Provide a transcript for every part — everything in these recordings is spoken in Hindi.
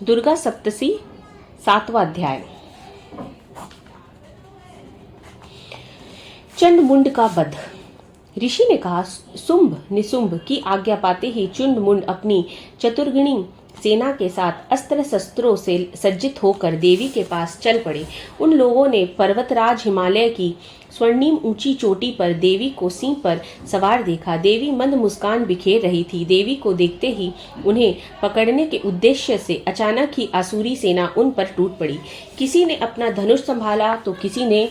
दुर्गा सप्तशी 7वां अध्याय। चंड मुंड का वध। ऋषि ने कहा, शुंभ निशुंभ की आज्ञा पाते ही चंड मुंड अपनी चतुर्गणी सेना के साथ अस्त्र शस्त्रों से सज्जित होकर देवी के पास चल पड़े। उन लोगों ने पर्वतराज हिमालय की स्वर्णिम ऊंची चोटी पर देवी को सिंह पर सवार देखा। देवी मंद मुस्कान बिखेर रही थी। देवी को देखते ही उन्हें पकड़ने के उद्देश्य से अचानक ही आसुरी सेना उन पर टूट पड़ी। किसी ने अपना धनुष संभाला तो किसी ने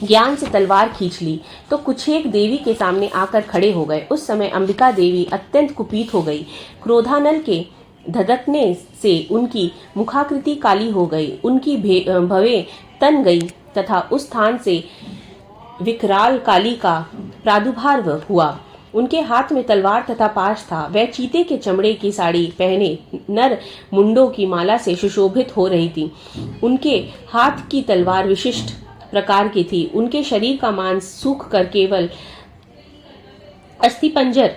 ज्ञान से तलवार खींच ली, तो कुछ एक देवी के सामने आकर खड़े हो गए। उस समय अंबिका देवी अत्यंत कुपित हो गई। क्रोधानल के धधकने से उनकी मुखाकृति काली हो गई, उनकी भवें तन गई तथा उस स्थान से विकराल काली का प्रादुर्भाव हुआ। उनके हाथ में तलवार तथा पाश था। वह चीते के चमड़े की साड़ी पहने नर मुंडों की माला से सुशोभित हो रही थी। उनके हाथ की तलवार विशिष्ट प्रकार की थी। उनके शरीर का मांस सूख कर केवल अस्थिपंजर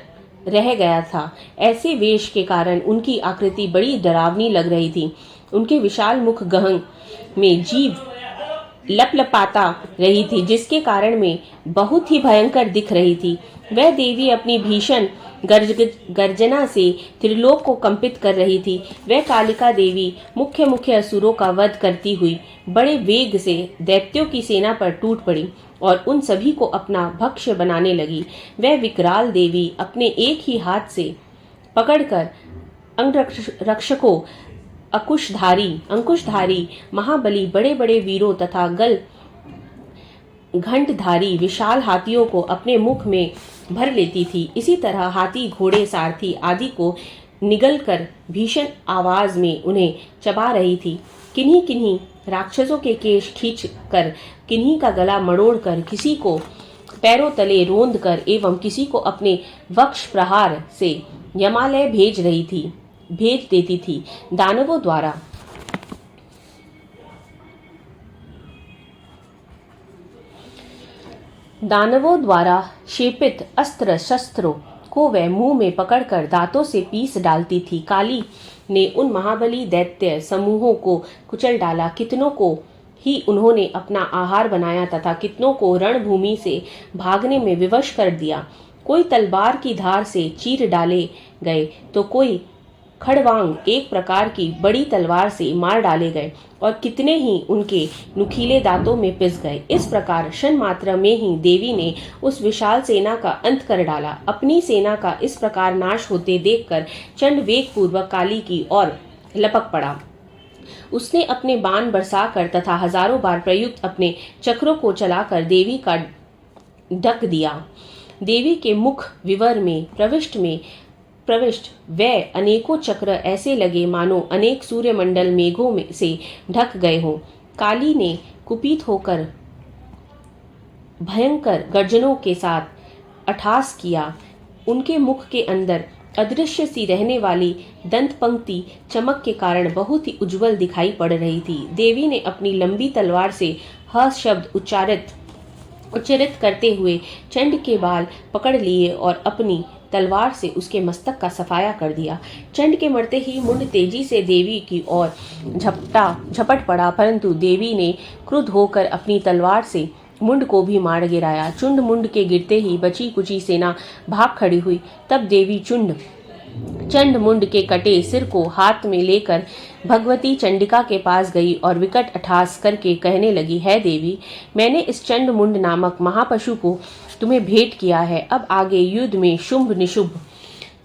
रह गया था। ऐसे वेश के कारण उनकी आकृति बड़ी डरावनी लग रही थी। उनके विशाल मुख गहन में जीव लपलपाता रही थी, जिसके कारण में बहुत ही भयंकर दिख रही थी। वह देवी अपनी भीषण गर्जना से त्रिलोक को कंपित कर रही थी। वह कालिका देवी मुख्य मुख्य असुरों का वध करती हुई बड़े वेग से दैत्यों की सेना पर टूट पड़ी और उन सभी को अपना भक्ष्य बनाने लगी। वह विकराल देवी अपने एक ही हाथ से पकड़कर अंगरक्षकों अंकुशधारी महाबली बड़े बड़े वीरों तथा गल घंटधारी विशाल हाथियों को अपने मुख में भर लेती थी। इसी तरह हाथी, घोड़े, सारथी आदि को निगल कर भीषण आवाज में उन्हें चबा रही थी। किन्हीं किन्हीं राक्षसों के केश खींच कर, किन्हीं का गला मरोड़ कर, किसी को पैरों तले रोंद कर एवं किसी को अपने वक्ष प्रहार से यमालय भेज देती थी। दानवों द्वारा शेपित अस्त्र शस्त्रों को वह मुंह में पकड़कर दांतों से पीस डालती थी। काली ने उन महाबली दैत्य समूहों को कुचल डाला। कितनों को ही उन्होंने अपना आहार बनाया तथा कितनों को रणभूमि से भागने में विवश कर दिया। कोई तलवार की धार से चीर डाले गए तो कोई खड़वांग एक प्रकार की बड़ी तलवार से मार डाले गए और कितने ही उनके नुकीले दांतों में पिस गए। इस प्रकार क्षण मात्र में ही देवी ने उस विशाल सेना का अंत कर डाला। अपनी सेना का इस प्रकार नाश होते देखकर चंड वेग पूर्वक काली की ओर लपक पड़ा। उसने अपने बाण बरसाकर तथा हजारों बार प्रयुक्त अपने चक्रों को चलाकर देवी का ढक दिया। देवी के मुख विवर में प्रविष्ट वह अनेकों चक्र ऐसे लगे मानो अनेक सूर्यमंडल मेघों में से ढक गए हों। काली ने कुपित होकर भयंकर गर्जनों के साथ अट्टहास किया। उनके मुख के अंदर अदृश्य सी रहने वाली दंत पंक्ति चमक के कारण बहुत ही उज्जवल दिखाई पड़ रही थी। देवी ने अपनी लंबी तलवार से ह शब्द उच्चारित करते हुए चंड के बाल पकड़ लिए और अपनी तलवार से उसके मस्तक का सफाया कर दिया। चंड के मरते ही मुंड तेजी से देवी की ओर झपट पड़ा, परंतु देवी ने क्रुद्ध होकर अपनी तलवार से मुंड को भी मार गिराया। चुंड मुंड के गिरते ही बची कुची सेना भाग खड़ी हुई। तब देवी चंड मुंड के कटे सिर को हाथ में लेकर भगवती चंडिका के पास गई और विकट अट्टहास करके कहने लगी, है देवी, मैंने इस चंड मुंड नामक महापशु को तुम्हें भेंट किया है। अब आगे युद्ध में शुंभ निशुंभ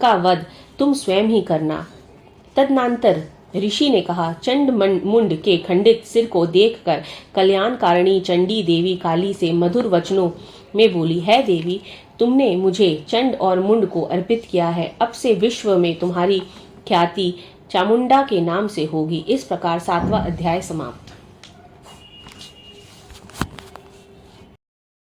का वध तुम स्वयं ही करना। तदनंतर ऋषि ने कहा, चंड मुंड के खंडित सिर को देखकर कल्याणकारिणी चंडी देवी काली से मधुर वचनों में बोली, है देवी, तुमने मुझे चंड और मुंड को अर्पित किया है। अब से विश्व में तुम्हारी ख्याति चामुंडा के नाम से होगी। इस प्रकार 7वां अध्याय समाप्त।